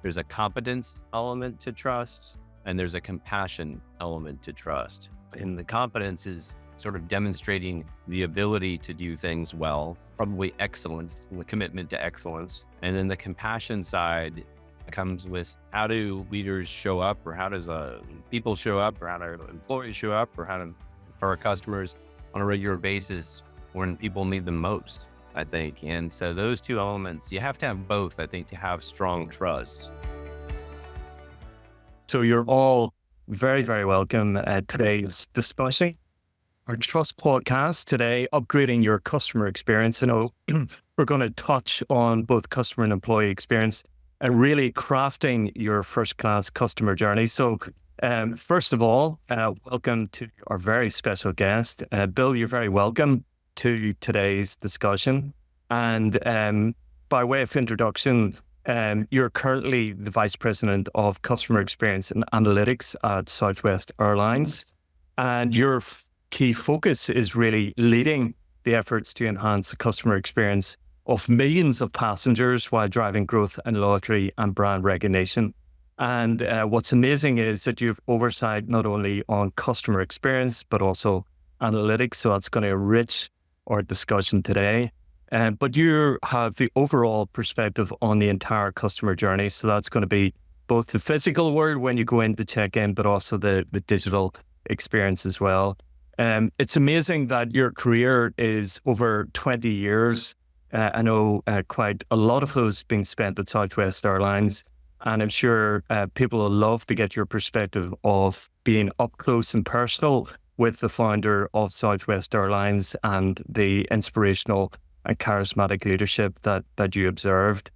There's a competence element to trust, and there's a compassion element to trust. And the competence is sort of demonstrating the ability to do things well, probably excellence, the commitment to excellence. And then the compassion side comes with how do leaders show up, or how does people show up, or how do employees show up, or how do for our customers on a regular basis when people need them most, I think. And so those two elements, you have to have both, I think, to have strong trust. So you're all very, very welcome at today's discussion, our Trust podcast today, upgrading your customer experience. We're going to touch on both customer and employee experience and really crafting your first-class customer journey. So first of all, welcome to our very special guest. Bill, you're very welcome to today's discussion. And by way of introduction, you're currently the Vice President of Customer Experience and Analytics at Southwest Airlines. And your key focus is really leading the efforts to enhance the customer experience of millions of passengers while driving growth and loyalty and brand recognition. And what's amazing is that you've oversight not only on customer experience, but also analytics. So that's going to enrich our discussion today. But you have the overall perspective on the entire customer journey. So that's going to be both the physical world when you go in to check in, but also the digital experience as well. It's amazing that your career is over 20 years. I know quite a lot of those being spent at Southwest Airlines. And I'm sure people will love to get your perspective of being up close and personal with the founder of Southwest Airlines and the inspirational and charismatic leadership that you observed.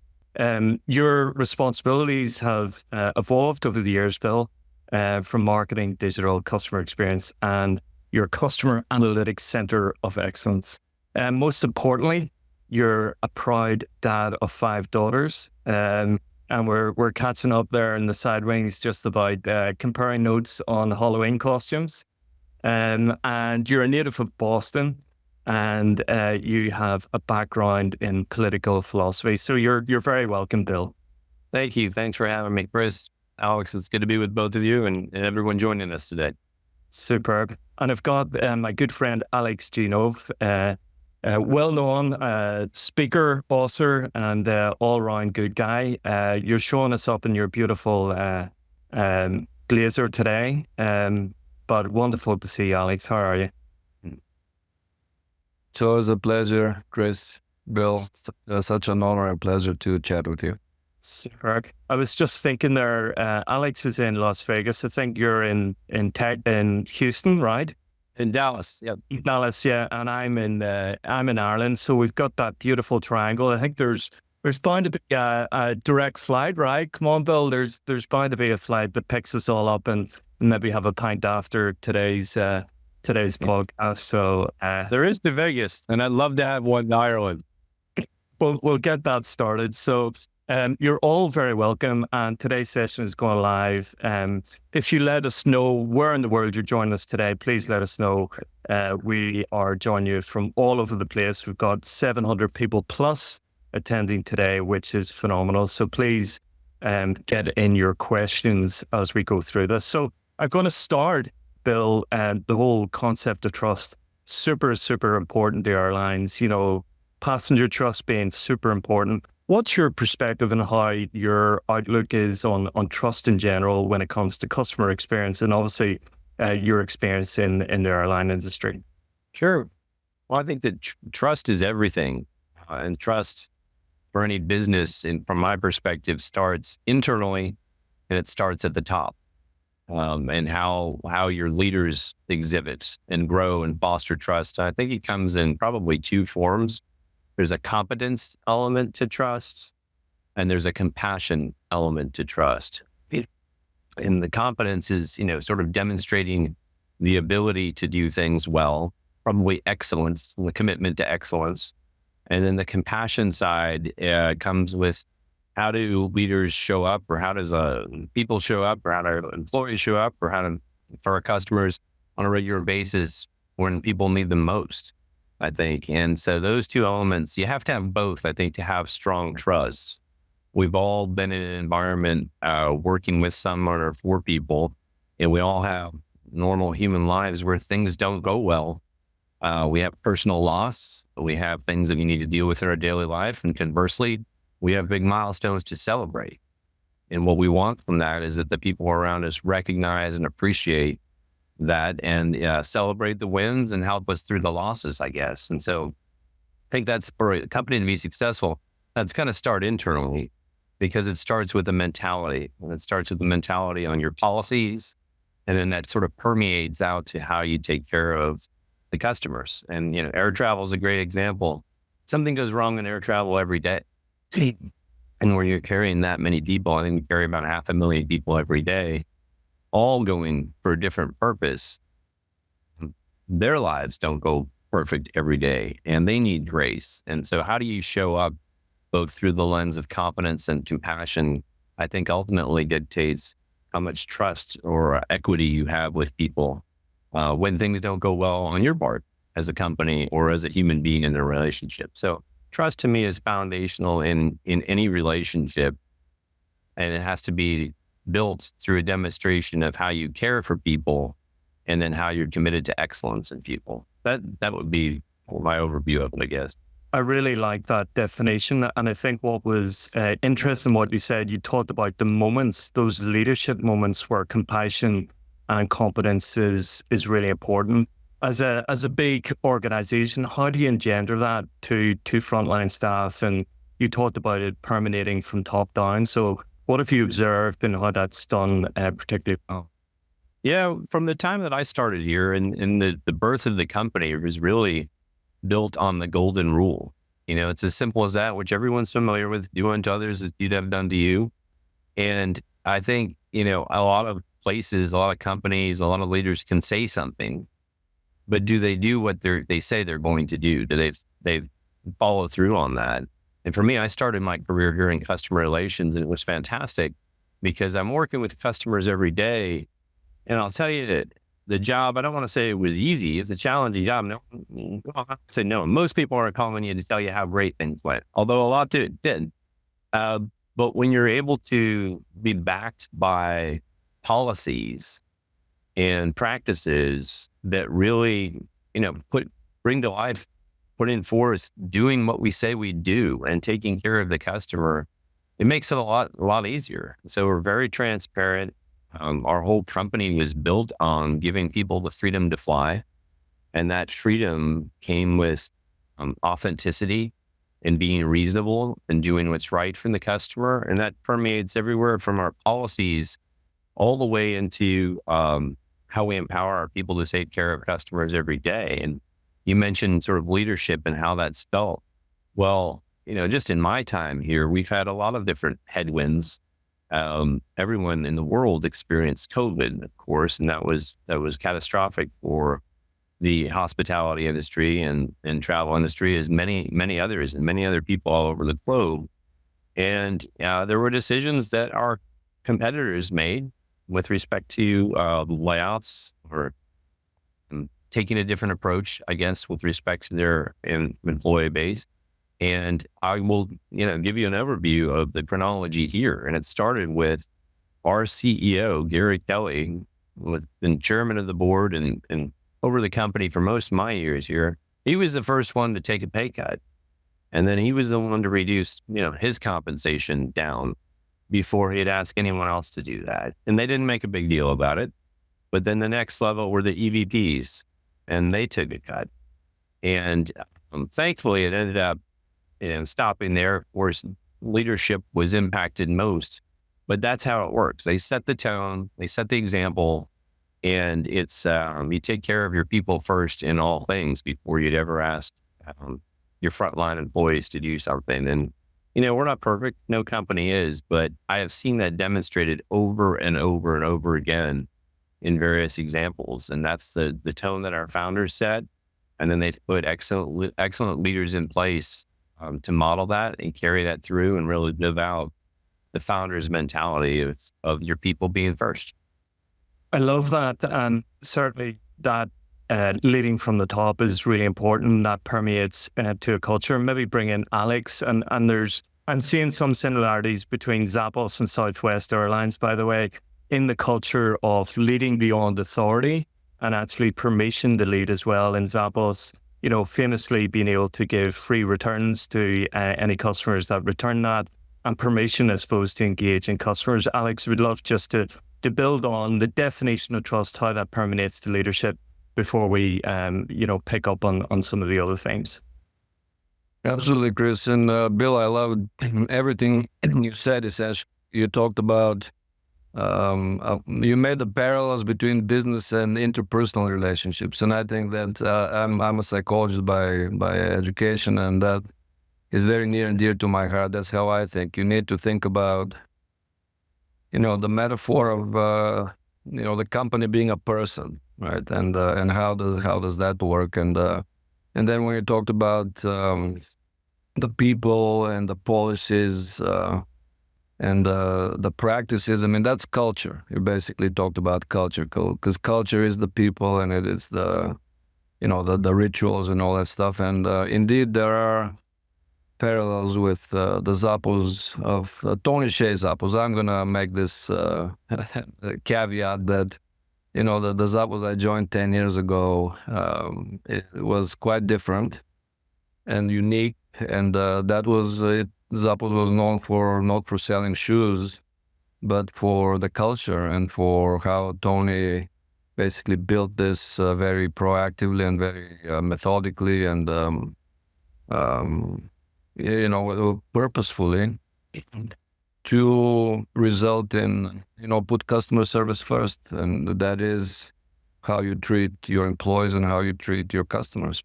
Your responsibilities have evolved over the years, Bill, from marketing, digital, customer experience, and your Customer Analytics Center of Excellence. And most importantly, you're a proud dad of 5 daughters. And we're catching up there in the side wings just about comparing notes on Halloween costumes. And you're a native of Boston, and you have a background in political philosophy. So you're very welcome, Bill. Thank you. Thanks for having me, Chris. Alex, it's good to be with both of you and everyone joining us today. Superb. And I've got my good friend, Alex Genove, well-known speaker, author, and all-round good guy. You're showing us up in your beautiful blazer today, but wonderful to see you, Alex. How are you? It's always a pleasure, Chris, Bill. Such an honor and pleasure to chat with you. Superb. I was just thinking there, Alex is in Las Vegas. I think you're in Houston, right? In Dallas, yeah. Dallas, yeah, and I'm in Ireland, so we've got that beautiful triangle. I think there's bound to be a direct flight, right? Come on, Bill. There's bound to be a flight that picks us all up and maybe have a pint after today's podcast. So there is to Vegas, and I'd love to have one in Ireland. We'll get that started. So. You're all very welcome, and today's session is going live. If you let us know where in the world you're joining us today, please let us know. We are joining you from all over the place. We've got 700 people plus attending today, which is phenomenal. So please get in your questions as we go through this. So I'm going to start, Bill, the whole concept of trust. Super, super important to airlines. You know, passenger trust being super important. What's your perspective on how your outlook is on trust in general when it comes to customer experience and obviously your experience in the airline industry? Sure. Well, I think that trust is everything. And trust for any business, from my perspective, starts internally and it starts at the top. And how your leaders exhibit and grow and foster trust. I think it comes in probably 2 forms. There's a competence element to trust, and there's a compassion element to trust. And the competence is, sort of demonstrating the ability to do things well, probably excellence, the commitment to excellence. And then the compassion side comes with how do leaders show up, or how does people show up, or how do employees show up, or how do for our customers on a regular basis when people need them most, I think. And so those two elements, you have to have both, I think, to have strong trust. we've all been in an environment working with someone or for people, and we all have normal human lives where things don't go well. We have personal loss. We have things that we need to deal with in our daily life. And conversely, we have big milestones to celebrate. And what we want from that is that the people around us recognize and appreciate that and celebrate the wins and help us through the losses, I guess. And so I think that's for a company to be successful. That's got to start internally because it starts with a mentality. And it starts with the mentality on your policies. And then that sort of permeates out to how you take care of the customers. And, air travel is a great example. Something goes wrong in air travel every day. And when you're carrying that many people, I think we carry about 500,000 people every day, all going for a different purpose. Their lives don't go perfect every day and they need grace. And so how do you show up both through the lens of competence and compassion, I think ultimately dictates how much trust or equity you have with people when things don't go well on your part as a company or as a human being in a relationship. So trust to me is foundational in any relationship, and it has to be built through a demonstration of how you care for people and then how you're committed to excellence in people. That would be my overview of it, I guess. I really like that definition. And I think what was interesting what you said, you talked about the moments, those leadership moments where compassion and competence is really important. As a big organization, how do you engender that to frontline staff? And you talked about it permeating from top down. So what have you observed and how that's done particularly well? Yeah, from the time that I started here and the birth of the company was really built on the golden rule. It's as simple as that, which everyone's familiar with: do unto others as you'd have done to you. And I think, a lot of places, a lot of companies, a lot of leaders can say something, but do they do what they say they're going to do? Do they follow through on that? And for me, I started my career here in customer relations, and it was fantastic because I'm working with customers every day. And I'll tell you that the job, I don't want to say it was easy. It's a challenging job. No, I'll say no. Most people are calling you to tell you how great things went, although a lot did. But when you're able to be backed by policies and practices that really, bring to life, put in force, doing what we say we do and taking care of the customer, it makes it a lot easier. So we're very transparent. Our whole company was built on giving people the freedom to fly. And that freedom came with authenticity and being reasonable and doing what's right for the customer. And that permeates everywhere from our policies all the way into how we empower our people to take care of customers every day. And you mentioned sort of leadership and how that's felt. Well, just in my time here, we've had a lot of different headwinds. Everyone in the world experienced COVID, of course, and that was catastrophic for the hospitality industry and travel industry, as many others and many other people all over the globe. And there were decisions that our competitors made with respect to layouts or taking a different approach, I guess, with respect to their employee base. And I will, give you an overview of the chronology here. And it started with our CEO, Gary Kelly, with the chairman of the board and over the company for most of my years here. He was the first one to take a pay cut. And then he was the one to reduce, his compensation down before he'd ask anyone else to do that. And they didn't make a big deal about it. But then the next level were the EVPs, and they took a cut. And thankfully, it ended up stopping there. Of course, leadership was impacted most, but that's how it works. They set the tone, they set the example, and it's you take care of your people first in all things before you'd ever ask your frontline employees to do something. And we're not perfect, no company is, but I have seen that demonstrated over and over and over again in various examples, and that's the tone that our founders set, and then they put excellent leaders in place to model that and carry that through and really live out the founder's mentality of your people being first. I love that. And certainly that leading from the top is really important. That permeates to a culture. Maybe bring in Alex, and there's I'm seeing some similarities between Zappos and Southwest Airlines, by the way, in the culture of leading beyond authority and actually permission to lead as well. In Zappos, famously being able to give free returns to any customers that return that, and permission, I suppose, to engage in customers. Alex, we'd love just to build on the definition of trust, how that permeates to leadership before we, pick up on some of the other things. Absolutely, Chris. And Bill, I loved everything you said. Essentially, you talked about, you made the parallels between business and interpersonal relationships. And I think that I'm a psychologist by education, and that is very near and dear to my heart. That's how I think. You need to think about, the metaphor of, the company being a person, right? And how does that work? And then when you talked about the people and the policies and the practices, I mean, that's culture. You basically talked about culture, because culture is the people, and it is the rituals and all that stuff. And indeed, there are parallels with the Zappos of Tony Hsieh Zappos. I'm gonna make this caveat that the Zappos I joined 10 years ago, it was quite different and unique, and that was it. Zappos was known for not for selling shoes, but for the culture and for how Tony basically built this very proactively and very methodically and purposefully to result in, put customer service first. And that is how you treat your employees and how you treat your customers.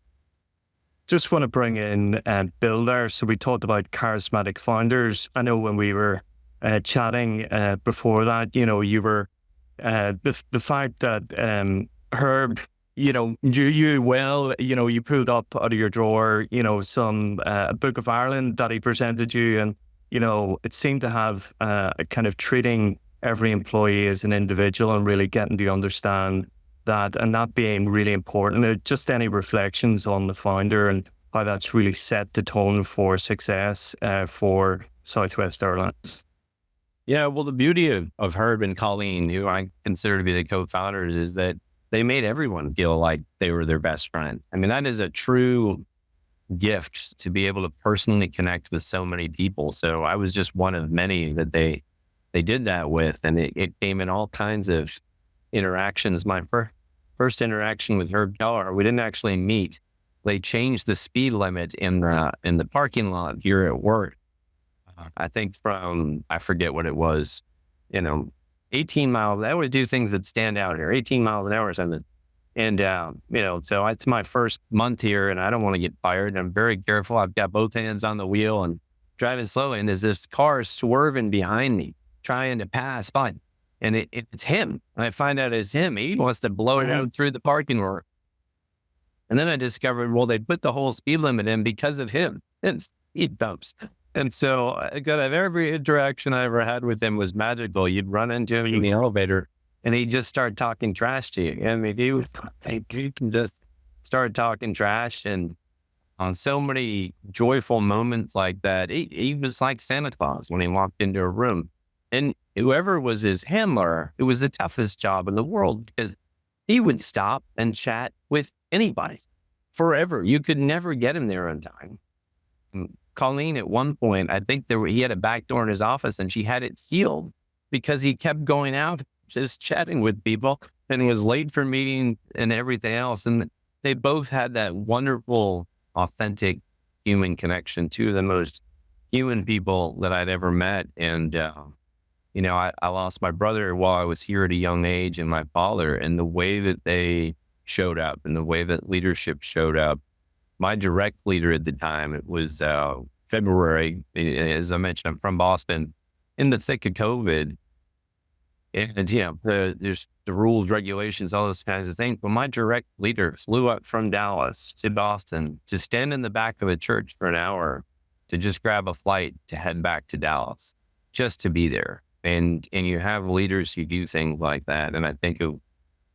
Just want to bring in Bill there. So we talked about charismatic founders. I know when we were chatting before that, you were, the fact that Herb, you well, you pulled up out of your drawer, some Book of Ireland that he presented you, and it seemed to have a kind of treating every employee as an individual and really getting to understand that, and that being really important. Just any reflections on the founder and how that's really set the tone for success for Southwest Airlines. Yeah, well, the beauty of Herb and Colleen, who I consider to be the co-founders, is that they made everyone feel like they were their best friend. I mean, that is a true gift to be able to personally connect with so many people. So I was just one of many that they did that with, and it came in all kinds of interactions. My first interaction with Herb Keller, we didn't actually meet. They changed the speed limit in the parking lot here at work. I think from, I forget what it was, 18 miles. I always do things that stand out here, 18 miles an hour or something. And, so it's my first month here and I don't want to get fired. And I'm very careful. I've got both hands on the wheel and driving slowly. And there's this car swerving behind me, trying to pass by. And it's him. And I find out it's him. He wants to blow it out through the parking lot. And then I discovered, well, they put the whole speed limit in because of him. And speed bumps. And so every interaction I ever had with him was magical. You'd run into him in the elevator and he'd just start talking trash to you. I mean, he can just start talking trash. And on so many joyful moments like that, he was like Santa Claus when he walked into a room. And whoever was his handler, it was the toughest job in the world because he would stop and chat with anybody forever. You could never get him there on time. Colleen, at one point, I think he had a back door in his office and she had it sealed because he kept going out, just chatting with people and was late for meetings and everything else. And they both had that wonderful, authentic human connection, two of the most human people that I'd ever met. And, I lost my brother while I was here at a young age and my father, and the way that they showed up and the way that leadership showed up. My direct leader at the time, it was February. As I mentioned, I'm from Boston, in the thick of COVID. And, there's the rules, regulations, all those kinds of things. But my direct leader flew up from Dallas to Boston to stand in the back of a church for an hour to just grab a flight to head back to Dallas, just to be there. And you have leaders who do things like that. And I think of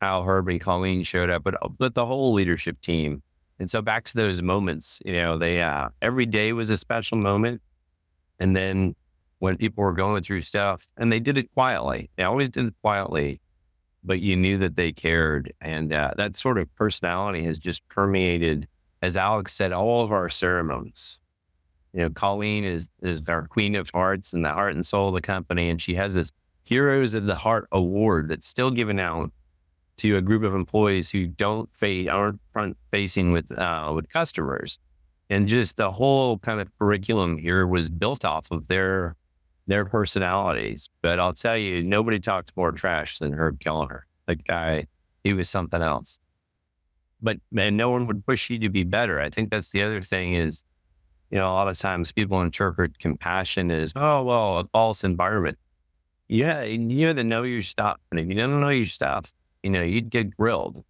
how Herb and Colleen showed up, but the whole leadership team. And so back to those moments, they every day was a special moment. And then when people were going through stuff, and they did it quietly, they always did it quietly, but you knew that they cared. And that sort of personality has just permeated, as Alex said, all of our ceremonies. Colleen is our queen of hearts and the heart and soul of the company. And she has this Heroes of the Heart award that's still given out to a group of employees who aren't front facing with customers. And just the whole kind of curriculum here was built off of their personalities. But I'll tell you, nobody talked more trash than Herb Kelleher. The guy, he was something else. And no one would push you to be better. I think that's the other thing is, a lot of times people interpret compassion as, oh, well, a false environment. Yeah, you have to know your stuff. And if you don't know your stuff, you'd get grilled.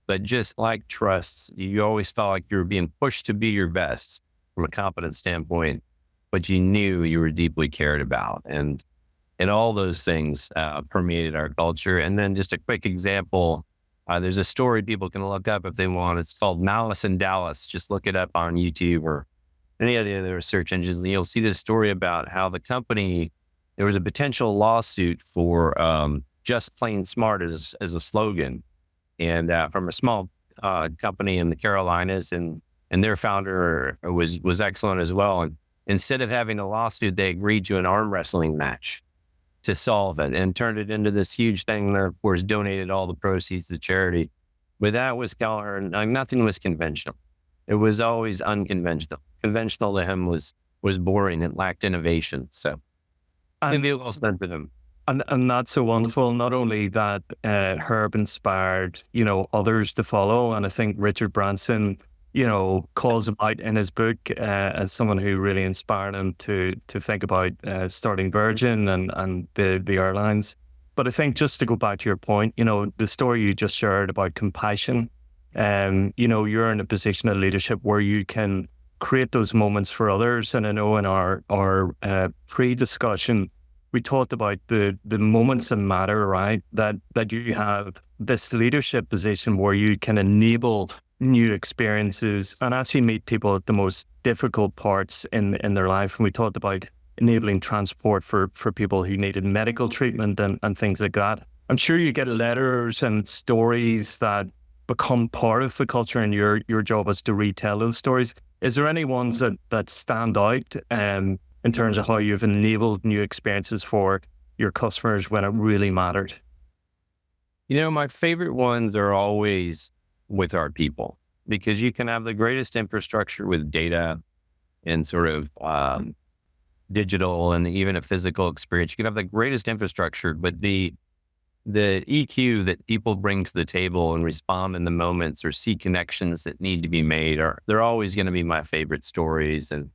But just like trust, you always felt like you were being pushed to be your best from a competence standpoint, but you knew you were deeply cared about. And all those things permeated our culture. And then just a quick example, there's a story people can look up if they want. It's called Malice in Dallas. Just look it up on YouTube or any of the other search engines. And you'll see this story about how the company, there was a potential lawsuit for just plain smart as a slogan. And from a small company in the Carolinas, and their founder was excellent as well. And instead of having a lawsuit, they agreed to an arm wrestling match to solve it and turned it into this huge thing. There, of course, donated all the proceeds to charity. But that was Kelleher. Nothing was conventional. It was always unconventional. Conventional to him was boring. It lacked innovation. So I think they all spent with him. And that's so wonderful. Not only that, Herb inspired, others to follow. And I think Richard Branson, calls him out in his book as someone who really inspired him to think about starting Virgin and the airlines. But I think just to go back to your point, the story you just shared about compassion, you're in a position of leadership where you can create those moments for others. And I know in our pre-discussion, we talked about the moments that matter, right? That you have this leadership position where you can enable new experiences and actually meet people at the most difficult parts in their life. And we talked about enabling transport for people who needed medical treatment and things like that. I'm sure you get letters and stories that become part of the culture, and your job is to retell those stories. Is there any ones that stand out in terms of how you've enabled new experiences for your customers when it really mattered? My favorite ones are always with our people, because you can have the greatest infrastructure with data and sort of digital and even a physical experience. You can have the greatest infrastructure, but the EQ that people bring to the table and respond in the moments or see connections that need to be made they're always going to be my favorite stories. And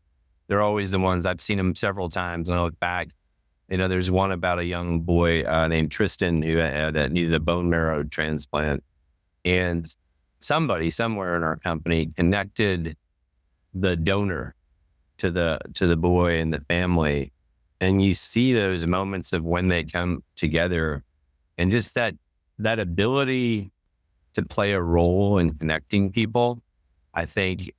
they're always the ones I've seen them several times. And I look back, there's one about a young boy named Tristan who that needed a bone marrow transplant. And somebody somewhere in our company connected the donor to the boy and the family. And you see those moments of when they come together, and just that ability to play a role in connecting people. I think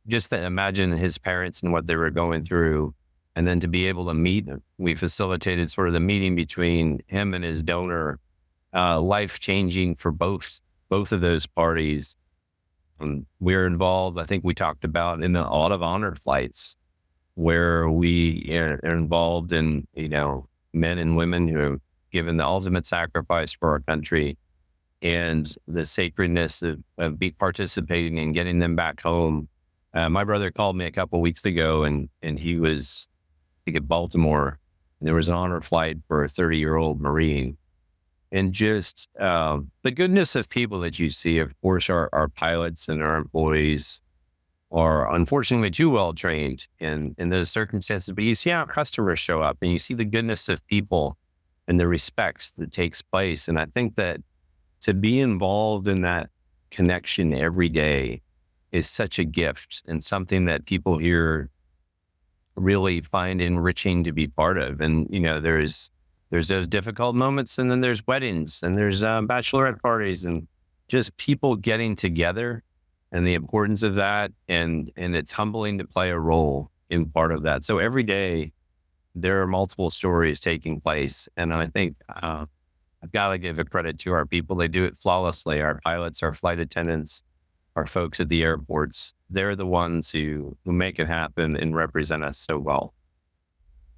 just to imagine his parents and what they were going through, and then to be able to meet, we facilitated sort of the meeting between him and his donor, life-changing for both of those parties. We're involved, I think we talked about, in a lot of honor flights where we are involved in, men and women who have given the ultimate sacrifice for our country, and the sacredness of participating and getting them back home. My brother called me a couple of weeks ago, and he was, I think, at Baltimore, and there was an honor flight for a 30-year-old Marine. And just the goodness of people that you see. Of course, our pilots and our employees are unfortunately too well trained in those circumstances. But you see how customers show up, and you see the goodness of people and the respect that takes place. And I think that to be involved in that connection every day is such a gift, and something that people here really find enriching to be part of. And, there's those difficult moments, and then there's weddings, and there's bachelorette parties, and just people getting together, and the importance of that. And it's humbling to play a role in part of that. So every day there are multiple stories taking place. And I think I've got to give a credit to our people. They do it flawlessly. Our pilots, our flight attendants, our folks at the airports, they're the ones who make it happen and represent us so well.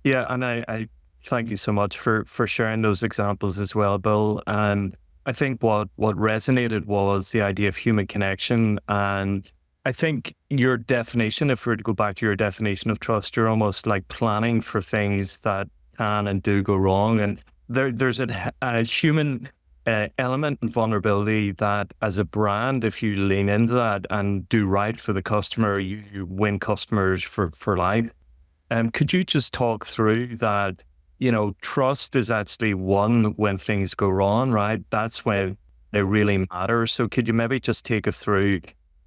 Yeah, and I thank you so much for sharing those examples as well, Bill. And I think what resonated was the idea of human connection. And I think your definition, if we were to go back to your definition of trust, you're almost like planning for things that can and do go wrong. And there's a human element and vulnerability that as a brand, if you lean into that and do right for the customer, you win customers for life. Could you just talk through that? Trust is actually won when things go wrong, right? That's when they really matter. So could you maybe just take us through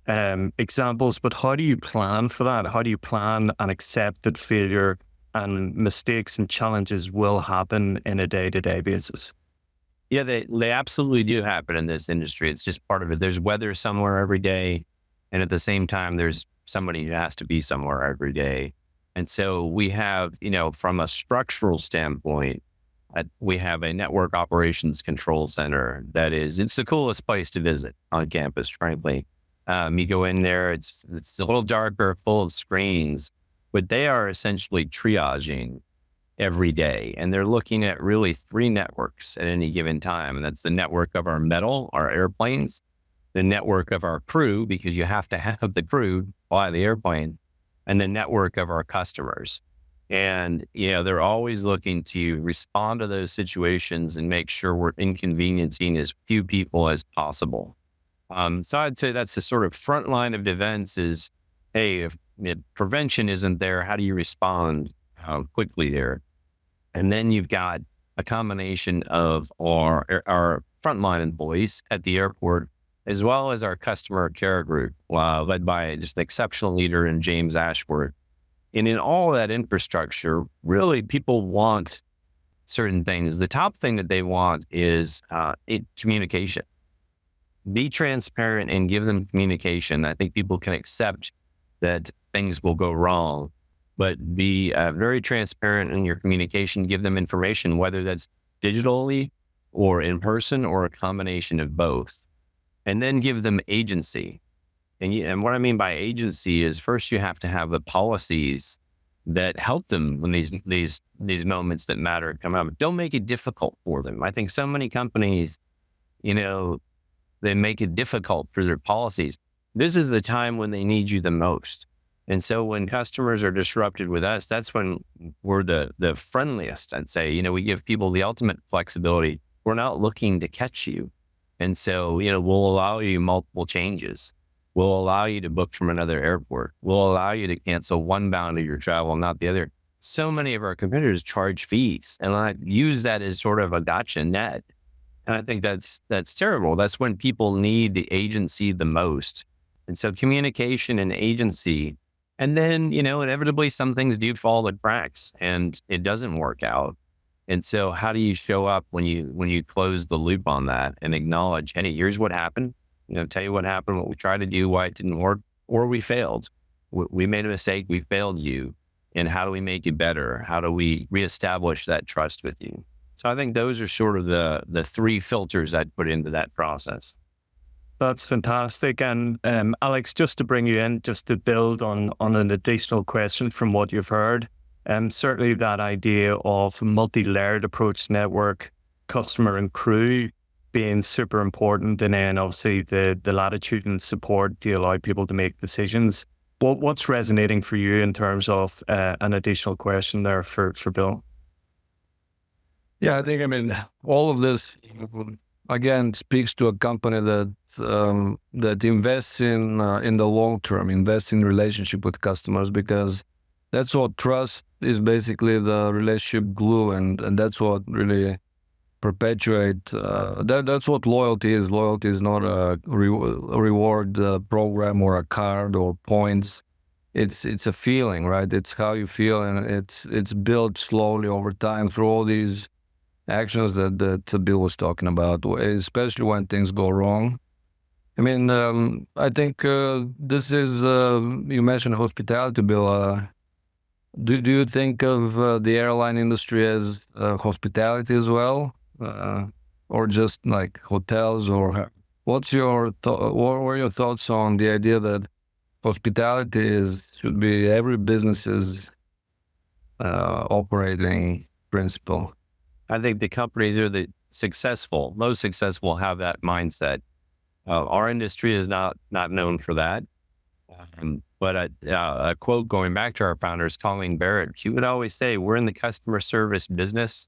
examples, but how do you plan for that? How do you plan and accept that failure and mistakes and challenges will happen in a day-to-day basis? Yeah, they absolutely do happen in this industry. It's just part of it. There's weather somewhere every day. And at the same time, there's somebody who has to be somewhere every day. And so we have, from a structural standpoint, we have a network operations control center it's the coolest place to visit on campus, frankly. You go in there, it's a little darker, full of screens, but they are essentially triaging every day. And they're looking at really 3 networks at any given time. And that's the network of our metal, our airplanes, the network of our crew, because you have to have the crew fly the airplane, and the network of our customers. And, they're always looking to respond to those situations and make sure we're inconveniencing as few people as possible. So I'd say that's the sort of front line of defense is, hey, if prevention isn't there, how do you respond quickly there? And then you've got a combination of our frontline employees at the airport, as well as our customer care group, led by just an exceptional leader in James Ashworth. And in all that infrastructure, really people want certain things. The top thing that they want is communication. Be transparent and give them communication. I think people can accept that things will go wrong, but be very transparent in your communication. Give them information, whether that's digitally or in person or a combination of both. And then give them agency. And what I mean by agency is first you have to have the policies that help them when these moments that matter come up. Don't make it difficult for them. I think so many companies, they make it difficult for their policies. This is the time when they need you the most. And so when customers are disrupted with us, that's when we're the friendliest, I'd say. We give people the ultimate flexibility. We're not looking to catch you. And so, we'll allow you multiple changes. We'll allow you to book from another airport. We'll allow you to cancel one bound of your travel, not the other. So many of our competitors charge fees, and I use that as sort of a gotcha net. And I think that's terrible. That's when people need the agency the most. And so communication and agency, and then, inevitably some things do fall the cracks and it doesn't work out. And so how do you show up when you close the loop on that and acknowledge, hey, here's what happened, tell you what happened, what we tried to do, why it didn't work, or we failed. We made a mistake, we failed you. And how do we make it better? How do we reestablish that trust with you? So I think those are sort of the 3 filters I'd put into that process. That's fantastic. And Alex, just to bring you in, just to build on an additional question from what you've heard, certainly that idea of multi-layered approach network, customer and crew being super important, and then obviously the latitude and support to allow people to make decisions. What's resonating for you in terms of an additional question there for Bill? Yeah, I think, all of this, again, speaks to a company that invests in the long term, invests in relationship with customers, because that's what trust is, basically the relationship glue, and that's what really perpetuate. That's what loyalty is. Loyalty is not a reward program or a card or points. It's a feeling, right? It's how you feel, and it's built slowly over time through all these actions that Bill was talking about, especially when things go wrong. I think this is, you mentioned hospitality, Bill. Do you think of the airline industry as hospitality as well, or just like hotels? Or what were your thoughts on the idea that hospitality should be every business's operating principle? I think the companies are most successful have that mindset. Our industry is not known for that. But a quote going back to our founders, Colleen Barrett, she would always say, we're in the customer service business.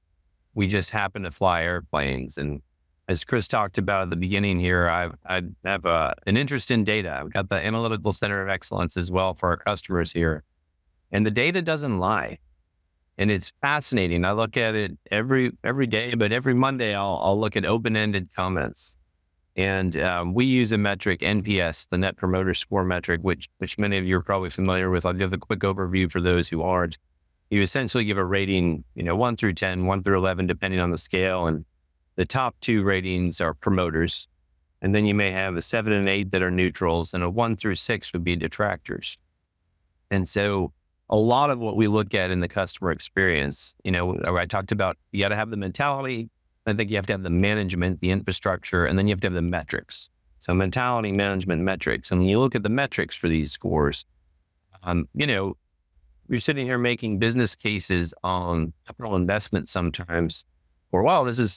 We just happen to fly airplanes. And as Chris talked about at the beginning here, I have an interest in data. I've got the Analytical Center of Excellence as well for our customers here. And the data doesn't lie. And it's fascinating. I look at it every day, but every Monday I'll look at open-ended comments. And we use a metric, NPS, the Net Promoter Score metric, which many of you are probably familiar with. I'll give a quick overview for those who aren't. You essentially give a rating, 1 through 10, 1 through 11, depending on the scale. And the top 2 ratings are promoters. And then you may have a 7 and 8 that are neutrals, and a 1 through 6 would be detractors. And so a lot of what we look at in the customer experience, I talked about, you got to have the mentality. I think you have to have the management, the infrastructure, and then you have to have the metrics. So mentality, management, metrics. And when you look at the metrics for these scores, we're sitting here making business cases on capital investment sometimes. Or,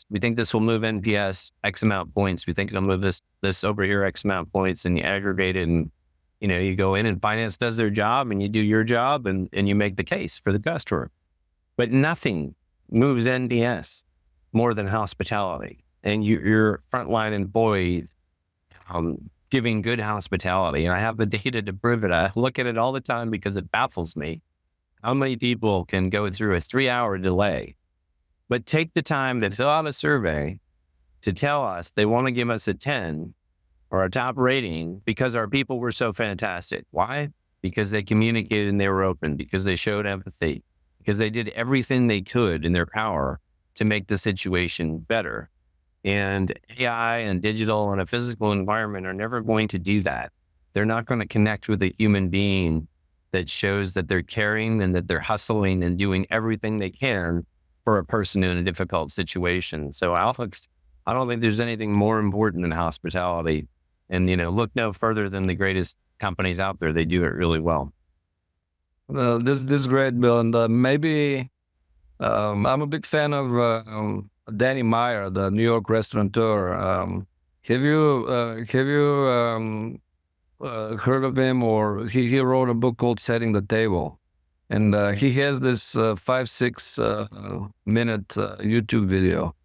we think this will move NPS X amount of points. We think it'll move this over here X amount of points, and you aggregate it, and you go in and finance does their job, and you do your job, and you make the case for the customer. But nothing moves NPS more than hospitality, and your frontline employees giving good hospitality. And I have the data to prove it. I look at it all the time because it baffles me. How many people can go through a 3-hour delay, but take the time to fill out a survey to tell us they want to give us a 10 or a top rating because our people were so fantastic. Why? Because they communicated and they were open, because they showed empathy, because they did everything they could in their power to make the situation better. And AI and digital and a physical environment are never going to do that. They're not going to connect with a human being that shows that they're caring and that they're hustling and doing everything they can for a person in a difficult situation. So Alex, I don't think there's anything more important than hospitality. And, look no further than the greatest companies out there. They do it really well. Well, this is great, Bill. And maybe I'm a big fan of Danny Meyer, the New York restaurateur. Have you heard of him? Or he wrote a book called Setting the Table, and he has this 5-6 minute YouTube video.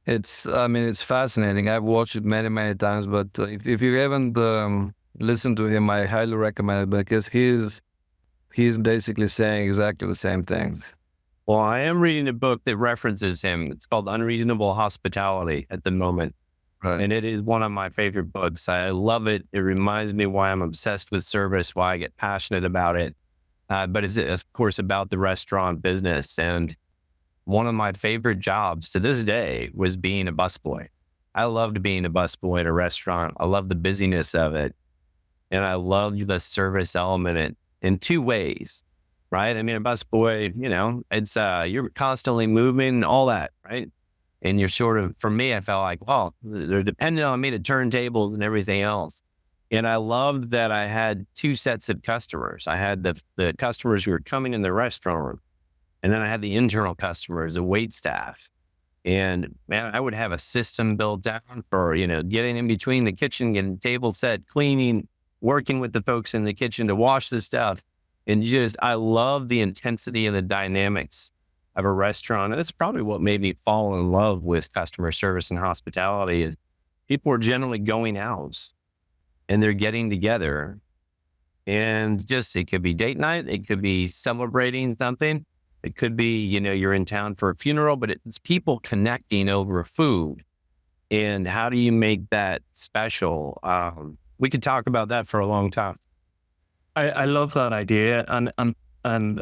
It's fascinating. I've watched it many times, but if you haven't listened to him, I highly recommend it, because he's basically saying exactly the same things. Well, I am reading a book that references him. It's called Unreasonable Hospitality at the moment. Right. And it is one of my favorite books. I love it. It reminds me why I'm obsessed with service, why I get passionate about it. But it's, of course, about the restaurant business. And one of my favorite jobs to this day was being a busboy. I loved being a busboy at a restaurant. I love the busyness of it. And I loved the service element in 2 ways. Right? I mean, a busboy, it's, you're constantly moving, all that, right? And you're for me, I felt like, they're dependent on me to turn tables and everything else. And I loved that I had 2 sets of customers. I had the customers who were coming in the restaurant, and then I had the internal customers, the wait staff. And man, I would have a system built down for, getting in between the kitchen, getting table set, cleaning, working with the folks in the kitchen to wash the stuff. And I love the intensity and the dynamics of a restaurant. And that's probably what made me fall in love with customer service and hospitality, is people are generally going out and they're getting together, and it could be date night. It could be celebrating something. It could be, you're in town for a funeral, but it's people connecting over food. And how do you make that special? We could talk about that for a long time. I love that idea, and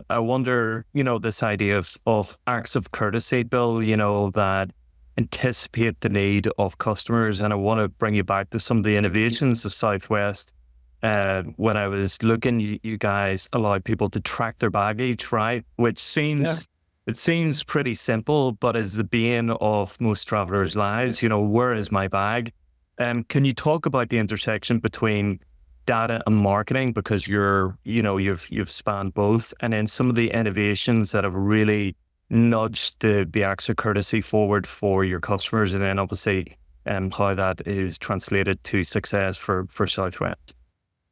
I wonder, this idea of acts of courtesy, Bill, that anticipate the need of customers. And I want to bring you back to some of the innovations of Southwest. when I was looking, you guys allow people to track their baggage, right? Which seems, it seems pretty simple, but is the bane of most travelers' lives. Where is my bag? Can you talk about the intersection between data and marketing, because you've spanned both, and then some of the innovations that have really nudged the acts of courtesy forward for your customers, and then obviously how that is translated to success for Southwest?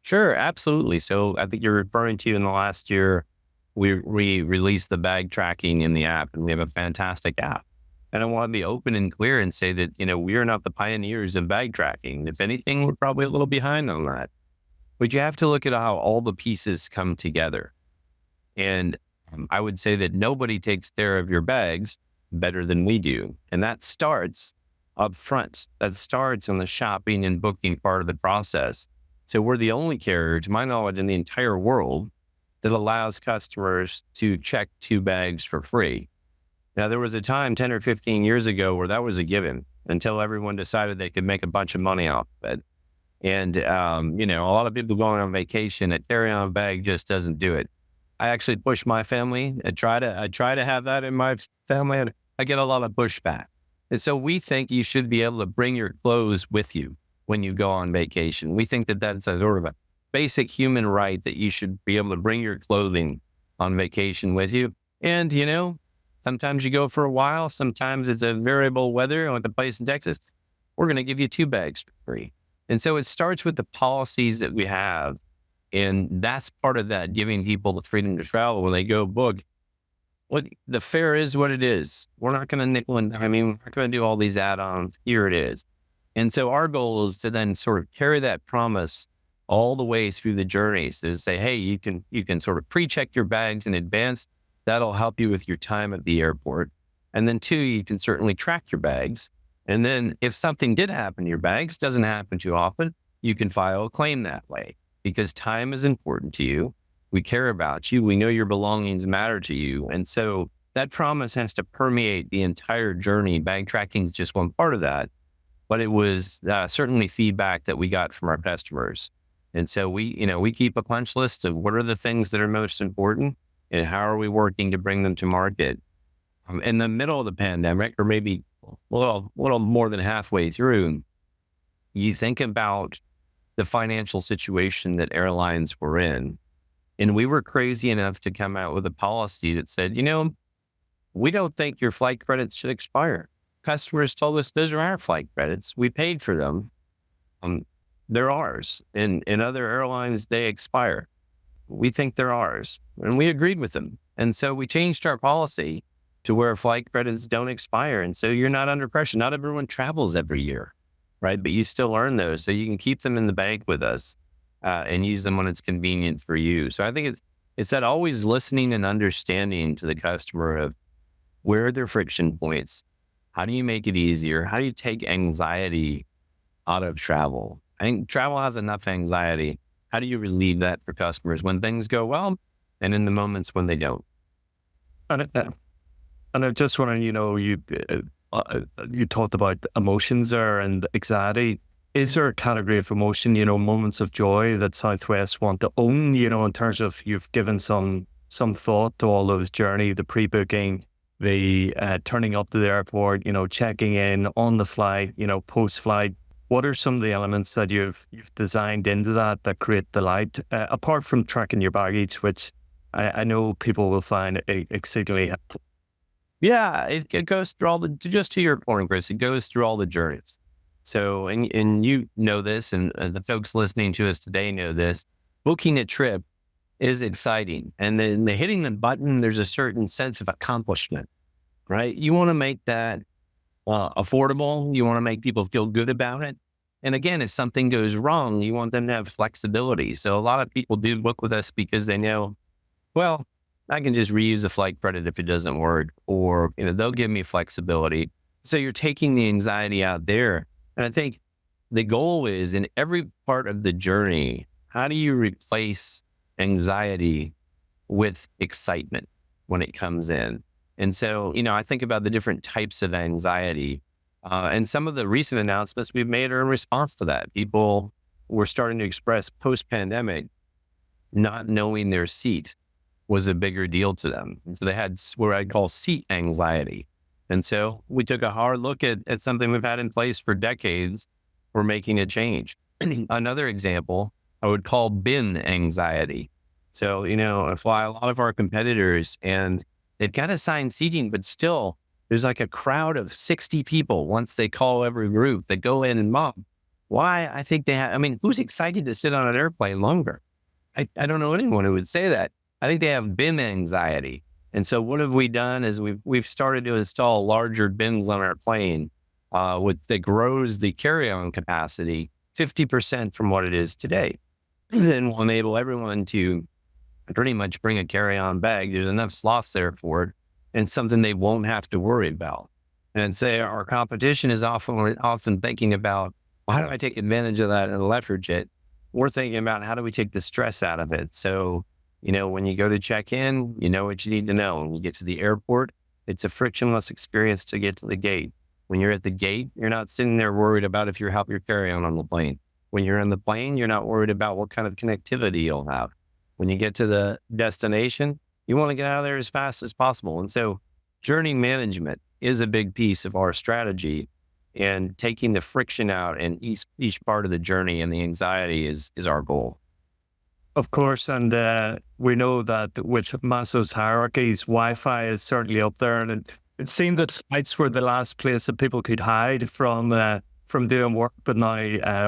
Sure, absolutely. So I think you're referring to in the last year, we released the bag tracking in the app, and we have a fantastic app. And I want to be open and clear and say that, we are not the pioneers of bag tracking. If anything, we're probably a little behind on that. But you have to look at how all the pieces come together. And I would say that nobody takes care of your bags better than we do. And that starts up front. That starts on the shopping and booking part of the process. So we're the only carrier, to my knowledge, in the entire world that allows customers to check 2 bags for free. Now, there was a time 10 or 15 years ago where that was a given until everyone decided they could make a bunch of money off of it. And, a lot of people going on vacation, a carry-on bag just doesn't do it. I actually push my family. I try to have that in my family, and I get a lot of pushback. And so we think you should be able to bring your clothes with you when you go on vacation. We think that that's a sort of a basic human right, that you should be able to bring your clothing on vacation with you. And, sometimes you go for a while, sometimes it's a variable weather like the place in Texas. We're going to give you 2 bags for free. And so it starts with the policies that we have. And that's part of that, giving people the freedom to travel when they go book. What the fare is what it is. We're not going to nickel and dime. We're not going to do all these add-ons. Here it is. And so our goal is to then sort of carry that promise all the way through the journeys, to say, hey, you can sort of pre-check your bags in advance. That'll help you with your time at the airport. And then 2, you can certainly track your bags. And then if something did happen to your bags, doesn't happen too often, you can file a claim that way, because time is important to you. We care about you. We know your belongings matter to you. And so that promise has to permeate the entire journey. Bag tracking is just one part of that. But it was certainly feedback that we got from our customers. And so we keep a punch list of what are the things that are most important and how are we working to bring them to market. In the middle of the pandemic, or maybe a little more than halfway through, you think about the financial situation that airlines were in. And we were crazy enough to come out with a policy that said, we don't think your flight credits should expire. Customers told us those are our flight credits. We paid for them. They're ours. In other airlines, they expire. We think they're ours. And we agreed with them. And so we changed our policy to where flight credits don't expire. And so you're not under pressure. Not everyone travels every year, right? But you still earn those. So you can keep them in the bank with us and use them when it's convenient for you. So I think it's that always listening and understanding to the customer of where are their friction points. How do you make it easier? How do you take anxiety out of travel? I think travel has enough anxiety. How do you relieve that for customers when things go well and in the moments when they don't? And I just want to, you talked about emotions there and anxiety. Is there a category of emotion, moments of joy that Southwest want to own, in terms of you've given some thought to all those journey, the pre-booking, the turning up to the airport, checking in on the flight, post-flight. What are some of the elements that you've designed into that create delight, apart from tracking your baggage, which I know people will find exceedingly helpful? Yeah, it goes through just to your point, Chris, it goes through all the journeys. So, and you know this, and the folks listening to us today know this, booking a trip is exciting. And then hitting the button, there's a certain sense of accomplishment, right? You want to make that affordable. You want to make people feel good about it. And again, if something goes wrong, you want them to have flexibility. So a lot of people do book with us because they know, well, I can just reuse a flight credit if it doesn't work, or, they'll give me flexibility. So you're taking the anxiety out there. And I think the goal is, in every part of the journey, how do you replace anxiety with excitement when it comes in? And so, I think about the different types of anxiety. And some of the recent announcements we've made are in response to that. People were starting to express post-pandemic, not knowing their seat was a bigger deal to them. And so they had what I call seat anxiety. And so we took a hard look at something we've had in place for decades. We're making a change. Another example, I would call bin anxiety. So, I fly a lot of our competitors and they've got assigned seating, but still there's like a crowd of 60 people once they call every group that go in and mob. Why? I think who's excited to sit on an airplane longer? I don't know anyone who would say that. I think they have bin anxiety. And so what have we done is we've started to install larger bins on our plane that grows the carry-on capacity 50% from what it is today. Then we'll enable everyone to pretty much bring a carry-on bag. There's enough slots there for it and something they won't have to worry about. And say our competition is often thinking about, well, how do I take advantage of that in a leisure jet? We're thinking about how do we take the stress out of it. So, when you go to check in, you know what you need to know. When you get to the airport, it's a frictionless experience to get to the gate. When you're at the gate, you're not sitting there worried about if you have your carry-on on the plane. When you're on the plane, you're not worried about what kind of connectivity you'll have. When you get to the destination, you want to get out of there as fast as possible. And so journey management is a big piece of our strategy, and taking the friction out in each part of the journey and the anxiety is our goal. Of course, and we know that with Maslow's hierarchies, Wi-Fi is certainly up there, and it seemed that flights were the last place that people could hide from doing work, but now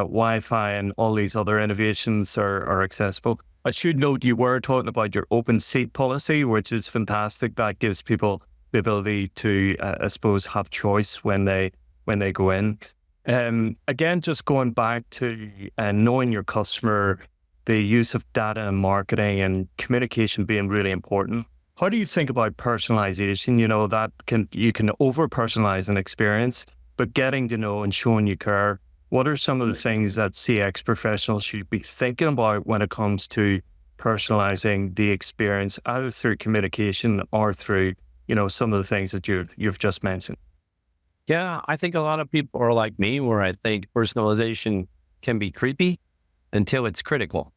Wi-Fi and all these other innovations are accessible. I should note you were talking about your open seat policy, which is fantastic. That gives people the ability to, I suppose, have choice when they go in. Again, just going back to knowing your customer, the use of data and marketing and communication being really important. How do you think about personalization? You can over-personalize an experience, but getting to know and showing you care. What are some of the things that CX professionals should be thinking about when it comes to personalizing the experience, either through communication or through, some of the things that you've just mentioned? Yeah, I think a lot of people are like me, where I think personalization can be creepy until it's critical,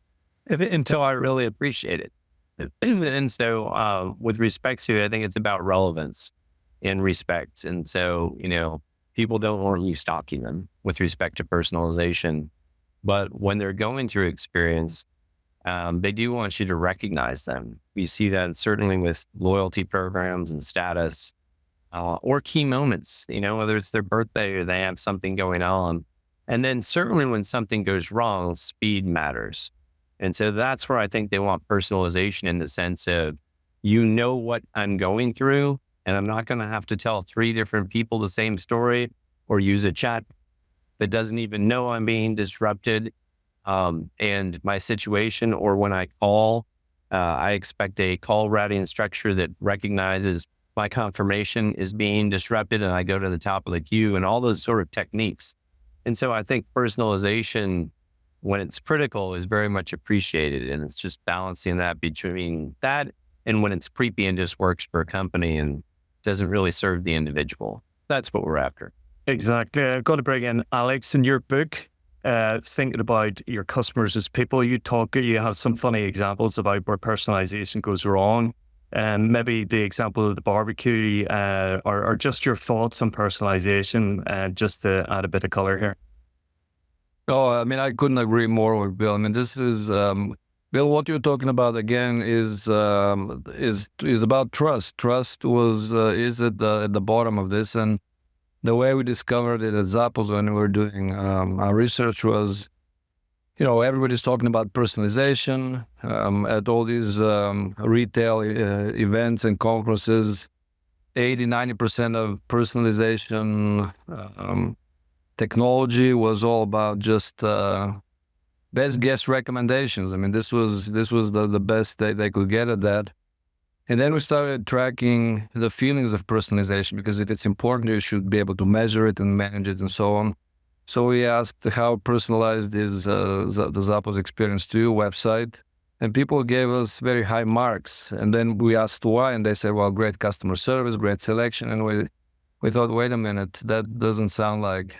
until I really appreciate it. And so with respect to it, I think it's about relevance and respect. And so, people don't want you stalking them with respect to personalization. But when they're going through experience, they do want you to recognize them. We see that certainly with loyalty programs and status or key moments, whether it's their birthday or they have something going on. And then certainly when something goes wrong, speed matters. And so that's where I think they want personalization, in the sense of, what I'm going through, and I'm not going to have to tell 3 different people the same story or use a chat that doesn't even know I'm being disrupted. And my situation, or when I call, I expect a call routing structure that recognizes my confirmation is being disrupted and I go to the top of the queue, and all those sort of techniques. And so I think personalization, when it's critical, is very much appreciated. And it's just balancing that between that and when it's creepy and just works for a company and doesn't really serve the individual. That's what we're after. Exactly. I've got to bring in Alex. In your book, thinking about your customers as people, you have some funny examples about where personalization goes wrong. And maybe the example of the barbecue, or just your thoughts on personalization, just to add a bit of color here. Oh, I couldn't agree more with Bill. This is Bill. What you're talking about again is about trust. Trust is at the bottom of this, and the way we discovered it at Zappos when we were doing our research was, everybody's talking about personalization at all these retail events and conferences. 80-90% of personalization technology was all about just best guess recommendations. This was the best they could get at that. And then we started tracking the feelings of personalization, because if it's important, you should be able to measure it and manage it and so on. So we asked, how personalized is the Zappos experience to your website? And people gave us very high marks. And then we asked why, and they said, well, great customer service, great selection. And we thought, wait a minute, that doesn't sound like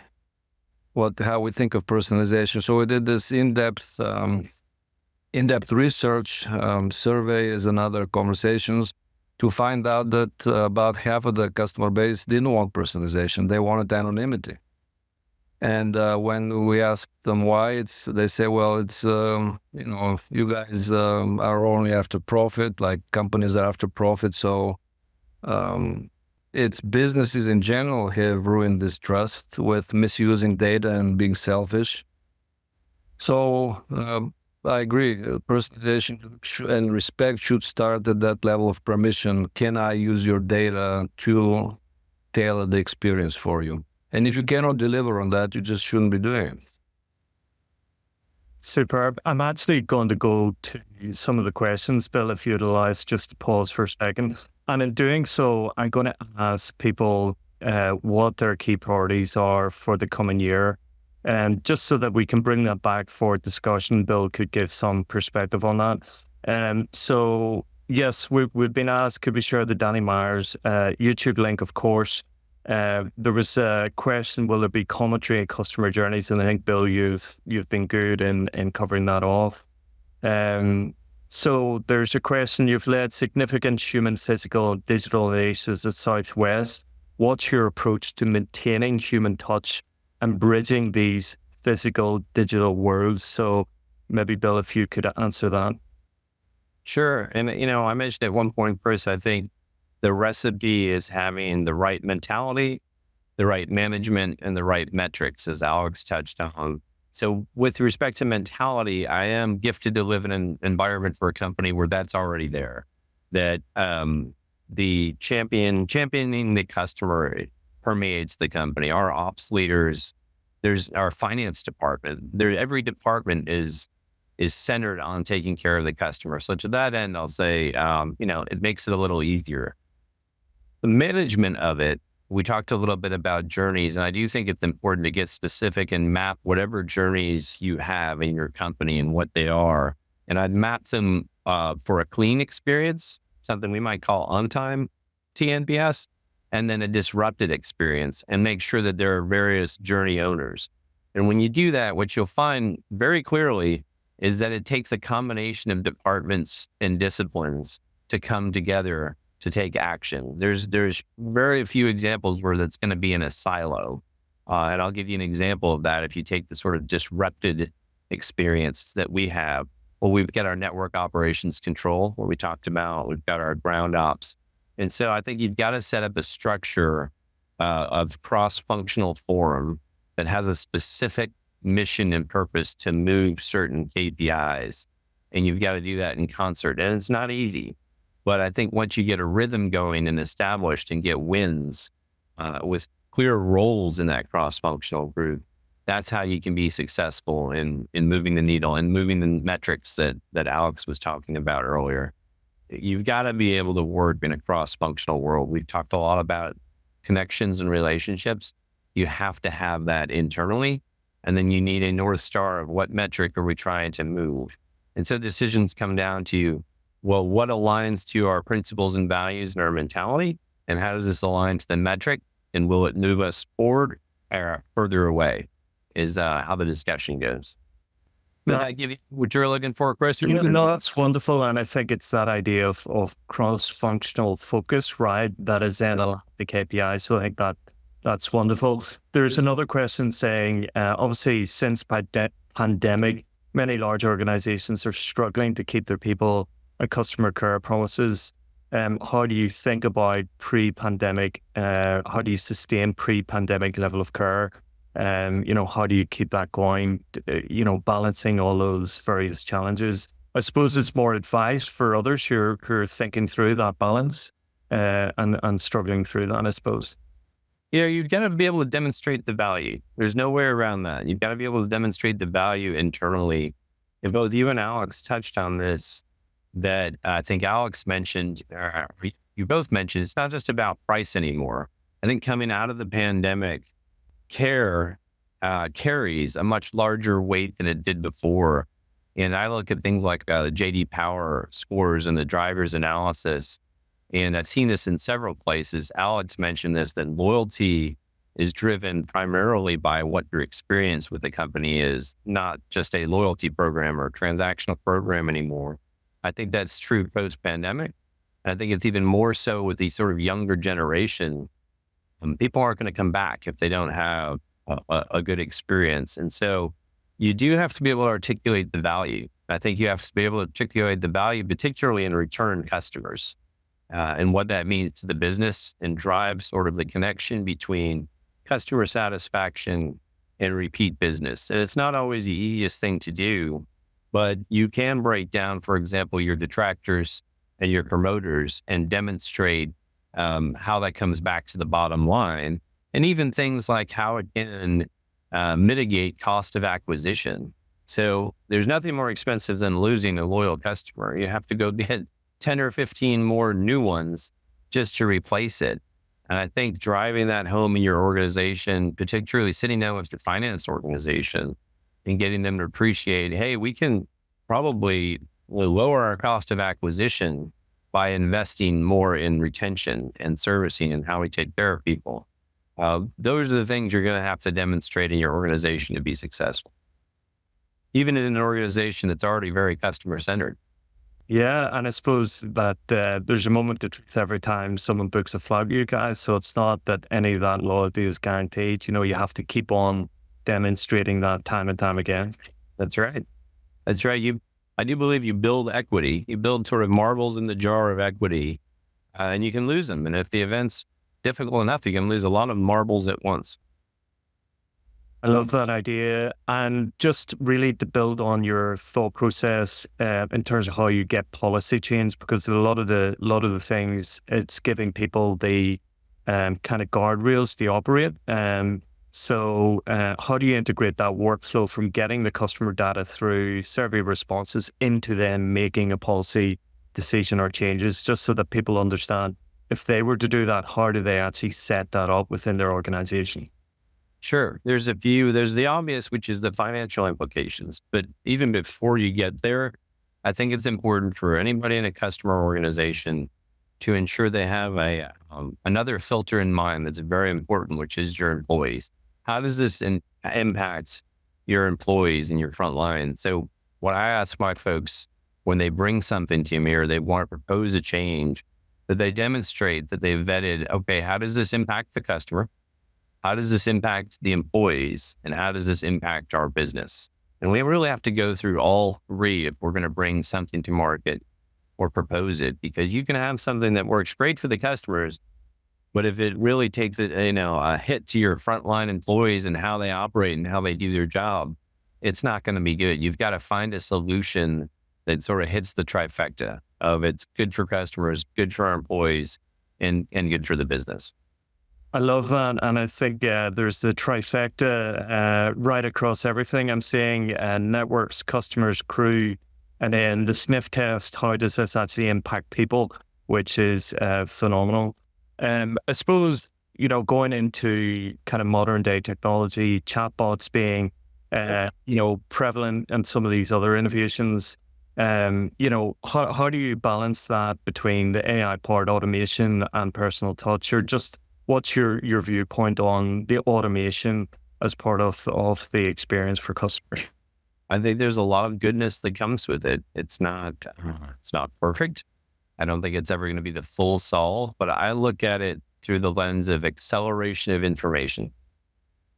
how we think of personalization. So we did this in-depth research. Survey is another conversations to find out that about half of the customer base didn't want personalization. They wanted anonymity. And when we asked them why, they say, well, it's, you guys are only after profit, like companies are after profit. So it's businesses in general have ruined this trust with misusing data and being selfish. So I agree. Personalization and respect should start at that level of permission. Can I use your data to tailor the experience for you? And if you cannot deliver on that, you just shouldn't be doing it. Superb. I'm actually going to go to some of the questions, Bill, if you'd allow us just to pause for a second. And in doing so, I'm going to ask people what their key priorities are for the coming year. And just so that we can bring that back for discussion, Bill could give some perspective on that. So yes, we've been asked, could we share the Danny Myers YouTube link, of course. There was a question, will there be commentary and customer journeys? And I think, Bill, you've been good in covering that off. So there's a question, you've led significant human, physical, digital initiatives at Southwest. What's your approach to maintaining human touch and bridging these physical, digital worlds? So maybe, Bill, if you could answer that. Sure. And, I mentioned at one point, Chris, I think the recipe is having the right mentality, the right management, and the right metrics, as Alex touched on. So with respect to mentality, I am gifted to live in an environment for a company where that's already there, that the championing the customer permeates the company. Our ops leaders, there's our finance department. Every department is centered on taking care of the customer. So to that end, I'll say, it makes it a little easier. The management of it, we talked a little bit about journeys, and I do think it's important to get specific and map whatever journeys you have in your company and what they are. And I'd map them for a clean experience, something we might call on-time TNPS, and then a disrupted experience, and make sure that there are various journey owners. And when you do that, what you'll find very clearly is that it takes a combination of departments and disciplines to come together to take action. There's very few examples where that's going to be in a silo. And I'll give you an example of that. If you take the sort of disrupted experience that we have, well, we've got our network operations control, where we talked about, we've got our ground ops. And so I think you've got to set up a structure of cross-functional forum that has a specific mission and purpose to move certain KPIs. And you've got to do that in concert. And it's not easy. But I think once you get a rhythm going and established and get wins with clear roles in that cross-functional group, that's how you can be successful in moving the needle and moving the metrics that Alex was talking about earlier. You've got to be able to work in a cross-functional world. We've talked a lot about connections and relationships. You have to have that internally. And then you need a North Star of what metric are we trying to move. And so decisions come down to, well, what aligns to our principles and values and our mentality? And how does this align to the metric? And will it move us forward or further away is how the discussion goes. Did I give you what you're looking for, Chris? No, that's wonderful. And I think it's that idea of cross-functional focus, right? That is in the KPI. So I think that's wonderful. There's another question saying, obviously, since pandemic, many large organizations are struggling to keep their people and customer care promises. How do you think about pre-pandemic? How do you sustain pre-pandemic level of care? How do you keep that going? Balancing all those various challenges. I suppose it's more advice for others who are thinking through that balance and struggling through that, I suppose. You've got to be able to demonstrate the value. There's no way around that. You've got to be able to demonstrate the value internally. And both you and Alex touched on this, that I think Alex mentioned, you both mentioned, it's not just about price anymore. I think coming out of the pandemic, care carries a much larger weight than it did before. And I look at things like the JD Power scores and the drivers analysis, and I've seen this in several places. Alex mentioned this, that loyalty is driven primarily by what your experience with the company is, not just a loyalty program or transactional program anymore. I think that's true post-pandemic. And I think it's even more so with the sort of younger generation. People aren't going to come back if they don't have a good experience. And so you do have to be able to articulate the value. I think you have to be able to articulate the value, particularly in return customers, and what that means to the business, and drive sort of the connection between customer satisfaction and repeat business. And it's not always the easiest thing to do, but you can break down, for example, your detractors and your promoters and demonstrate how that comes back to the bottom line. And even things like how it can mitigate cost of acquisition. So there's nothing more expensive than losing a loyal customer. You have to go get 10 or 15 more new ones just to replace it. And I think driving that home in your organization, particularly sitting down with the finance organization and getting them to appreciate, hey, we can probably lower our cost of acquisition by investing more in retention and servicing and how we take care of people. Those are the things you're going to have to demonstrate in your organization to be successful, even in an organization that's already very customer-centered. Yeah, and I suppose that there's a moment of truth every time someone books a flight with you guys. So it's not that any of that loyalty is guaranteed. You have to keep on demonstrating that time and time again. That's right. That's right. I do believe you build equity. You build sort of marbles in the jar of equity, and you can lose them. And if the event's difficult enough, you can lose a lot of marbles at once. I love that idea. And just really to build on your thought process in terms of how you get policy change, because a lot of the things, it's giving people the kind of guardrails to operate. So how do you integrate that workflow from getting the customer data through survey responses into then making a policy decision or changes, just so that people understand if they were to do that, how do they actually set that up within their organization? Sure. There's a few. There's the obvious, which is the financial implications. But even before you get there, I think it's important for anybody in a customer organization to ensure they have another filter in mind that's very important, which is your employees. How does this impact your employees and your front line? So what I ask my folks when they bring something to me or they want to propose a change, that they demonstrate that they've vetted, okay, how does this impact the customer? How does this impact the employees? And how does this impact our business? And we really have to go through all three if we're going to bring something to market or propose it, because you can have something that works great for the customers, but if it really takes a hit to your frontline employees and how they operate and how they do their job, it's not going to be good. You've got to find a solution that sort of hits the trifecta of it's good for customers, good for our employees, and good for the business. I love that. And I think there's the trifecta right across everything. I'm seeing networks, customers, crew, and then the sniff test. How does this actually impact people, which is phenomenal. I suppose, going into kind of modern day technology, chatbots being, prevalent and some of these other innovations, how do you balance that between the AI-powered automation and personal touch? Or just what's your viewpoint on the automation as part of the experience for customers? I think there's a lot of goodness that comes with it. It's not perfect. I don't think it's ever going to be the full solve, but I look at it through the lens of acceleration of information.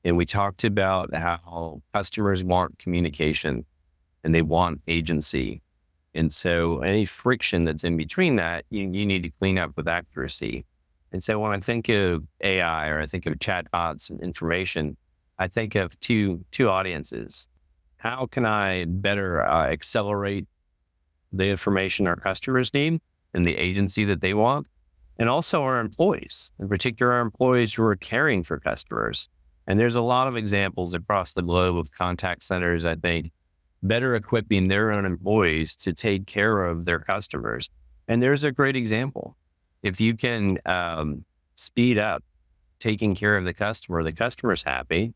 And we talked about how customers want communication and they want agency. And so any friction that's in between that, you need to clean up with accuracy. And so when I think of AI or I think of chatbots and information, I think of two audiences. How can I better accelerate the information our customers need and the agency that they want? And also our employees, in particular our employees who are caring for customers. And there's a lot of examples across the globe of contact centers, I think, better equipping their own employees to take care of their customers. And there's a great example. If you can speed up taking care of the customer's happy,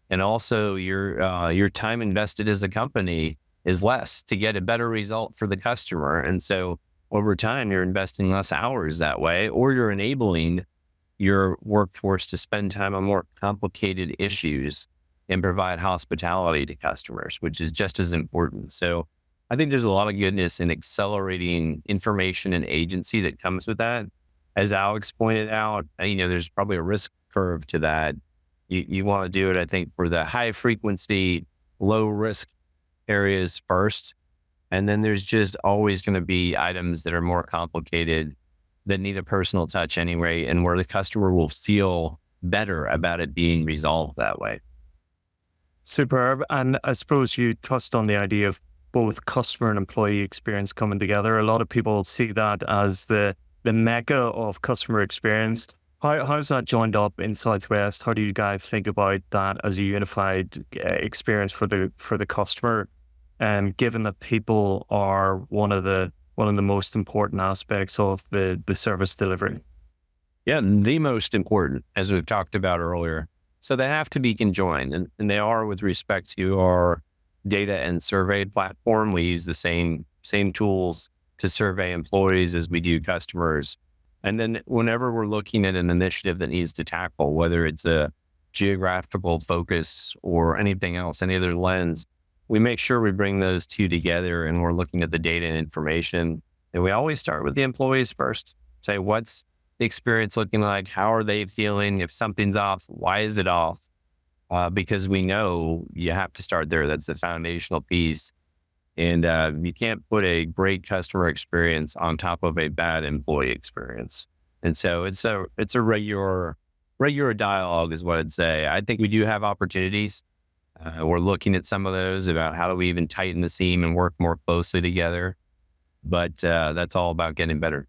and also your time invested as a company is less to get a better result for the customer. And so over time, you're investing less hours that way, or you're enabling your workforce to spend time on more complicated issues and provide hospitality to customers, which is just as important. So I think there's a lot of goodness in accelerating information and agency that comes with that. As Alex pointed out, there's probably a risk curve to that. You want to do it, I think, for the high frequency, low risk areas first. And then there's just always going to be items that are more complicated that need a personal touch anyway, and where the customer will feel better about it being resolved that way. Superb. And I suppose you touched on the idea of both customer and employee experience coming together. A lot of people see that as the mecca of customer experience. How's that joined up in Southwest? How do you guys think about that as a unified experience for the customer? And given that people are one of the most important aspects of the service delivery. Yeah, the most important, as we've talked about earlier. So they have to be conjoined, and they are with respect to our data and survey platform. We use the same tools to survey employees as we do customers. And then whenever we're looking at an initiative that needs to tackle, whether it's a geographical focus or anything else, any other lens, we make sure we bring those two together, and we're looking at the data and information. And we always start with the employees first. Say, what's the experience looking like? How are they feeling? If something's off, why is it off? Because we know you have to start there. That's the foundational piece. And you can't put a great customer experience on top of a bad employee experience. And so it's a regular dialogue is what I'd say. I think we do have opportunities. We're looking at some of those about how do we even tighten the seam and work more closely together. But that's all about getting better.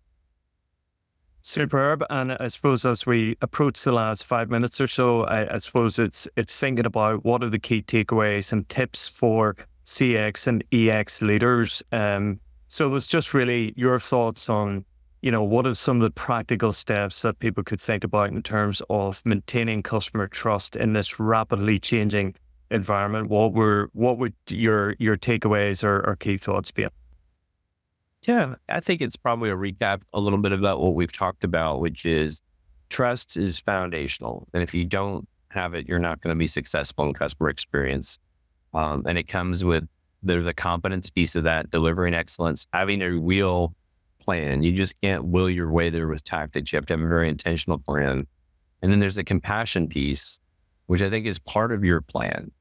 Superb. And I suppose as we approach the last 5 minutes or so, I suppose it's thinking about what are the key takeaways and tips for CX and EX leaders. So it was just really your thoughts on, what are some of the practical steps that people could think about in terms of maintaining customer trust in this rapidly changing environment? What would your takeaways or key thoughts be? Yeah, I think it's probably a recap a little bit about what we've talked about, which is trust is foundational. And if you don't have it, you're not going to be successful in customer experience. And it comes with, there's a competence piece of that, delivering excellence, having a real plan. You just can't will your way there with tactics. You have to have a very intentional plan. And then there's a compassion piece, which I think is part of your plan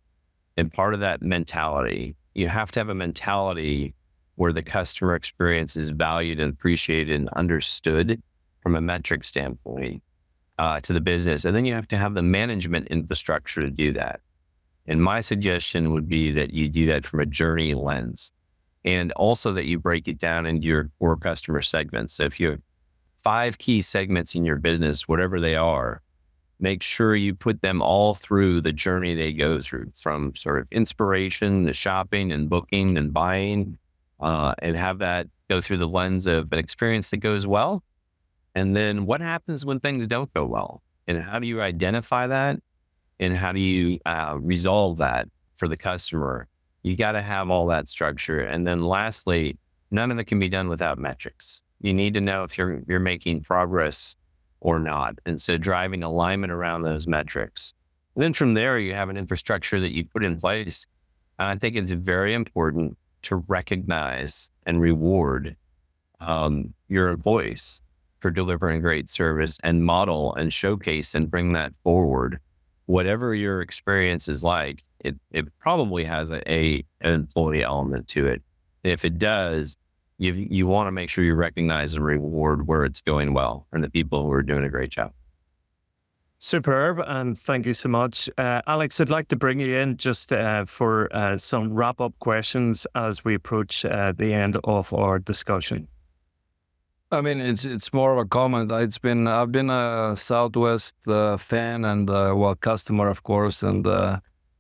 and part of that mentality. You have to have a mentality where the customer experience is valued and appreciated and understood from a metric standpoint to the business. And then you have to have the management infrastructure to do that. And my suggestion would be that you do that from a journey lens, and also that you break it down into your core customer segments. So if you have 5 key segments in your business, whatever they are, make sure you put them all through the journey they go through, from sort of inspiration to shopping and booking and buying, and have that go through the lens of an experience that goes well. And then what happens when things don't go well? And how do you identify that? And how do you resolve that for the customer? You got to have all that structure. And then lastly, none of it can be done without metrics. You need to know if you're making progress or not. And so driving alignment around those metrics. And then from there, you have an infrastructure that you put in place. And I think it's very important to recognize and reward your employees for delivering great service, and model and showcase and bring that forward. Whatever your experience is like, it probably has an employee element to it. And if it does, you want to make sure you recognize and reward where it's going well and the people who are doing a great job. Superb, and thank you so much. Alex, I'd like to bring you in just for some wrap-up questions as we approach the end of our discussion. I mean, it's more of a comment. I've been a Southwest fan and customer, of course, and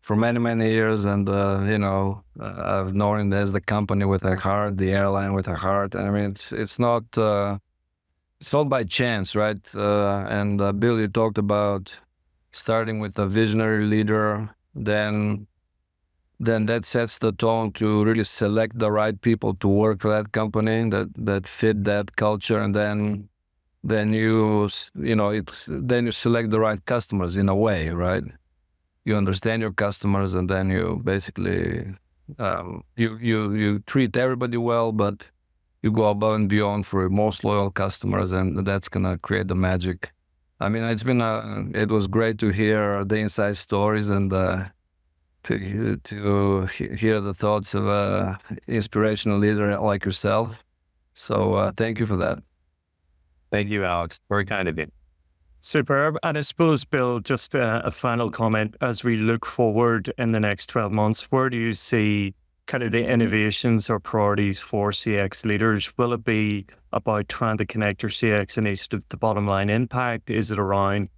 for many years. And I've known it as the company with a heart, the airline with a heart. And I mean, it's not by chance, right? And Bill, you talked about starting with a visionary leader, then that sets the tone to really select the right people to work for that company that fit that culture, and then then then you select the right customers in a way, right? You understand your customers, and then you basically you treat everybody well, but you go above and beyond for your most loyal customers, and that's gonna create the magic. I mean, it was great to hear the inside stories and to hear the thoughts of a inspirational leader like yourself. So thank you for that. Thank you, Alex. Very kind of you. Superb. And I suppose, Bill, just a final comment as we look forward in the next 12 months, where do you see kind of the innovations or priorities for CX leaders? Will it be about trying to connect your CX initiative to bottom line impact? Is it around,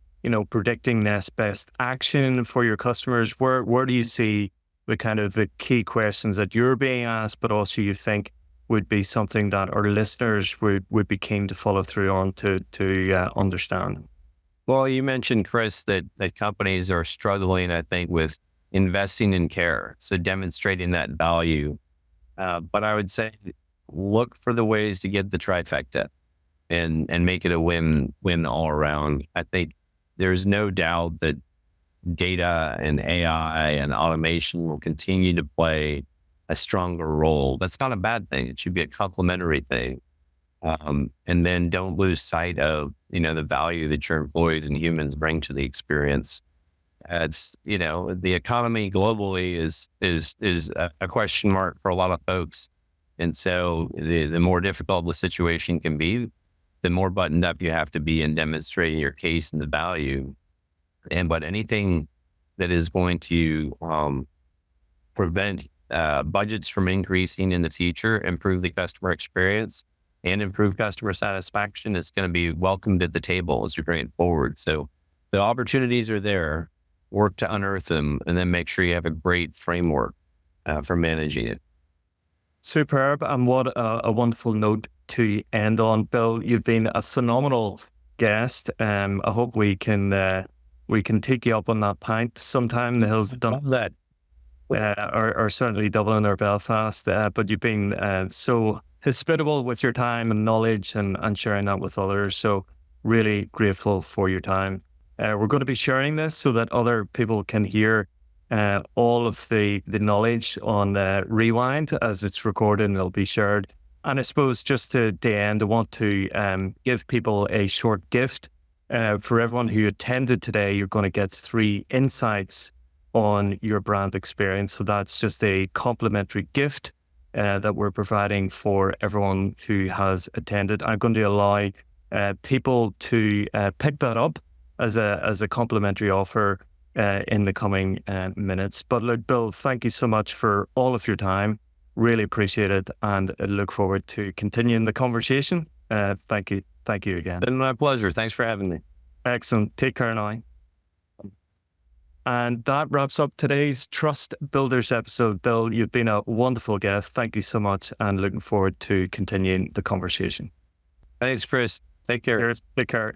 predicting next best action for your customers? Where do you see the kind of the key questions that you're being asked, but also you think would be something that our listeners would be keen to follow through on to understand? Well, you mentioned, Chris, that companies are struggling, I think, with investing in care, so demonstrating that value. But I would say look for the ways to get the trifecta and make it a win all around. I think there's no doubt that data and AI and automation will continue to play a stronger role. That's not a bad thing. It should be a complementary thing. And then don't lose sight of, the value that your employees and humans bring to the experience. It's, the economy globally is a question mark for a lot of folks. And so the more difficult the situation can be, the more buttoned up you have to be in demonstrating your case and the value. But anything that is going to prevent budgets from increasing in the future, improve the customer experience, and improve customer satisfaction, is going to be welcomed at the table as you're going forward. So the opportunities are there. Work to unearth them, and then make sure you have a great framework for managing it. Superb. And what a wonderful note to end on, Bill. You've been a phenomenal guest. I hope we can take you up on that pint sometime in the hills of Dublin, or certainly Dublin or Belfast. But you've been so hospitable with your time and knowledge and sharing that with others. So really grateful for your time. We're going to be sharing this so that other people can hear all of the knowledge on Rewind as it's recorded, and it'll be shared. And I suppose just to end, I want to give people a short gift. For everyone who attended today, you're going to get 3 insights on your brand experience. So that's just a complimentary gift that we're providing for everyone who has attended. I'm going to allow people to pick that up as a complimentary offer in the coming minutes. But look, Bill, thank you so much for all of your time. Really appreciate it, and I look forward to continuing the conversation. Thank you again. It's been my pleasure. Thanks for having me. Excellent. Take care now. And that wraps up today's Trust Builders episode. Bill, you've been a wonderful guest. Thank you so much, and looking forward to continuing the conversation. Thanks, Chris. Take care. Take care.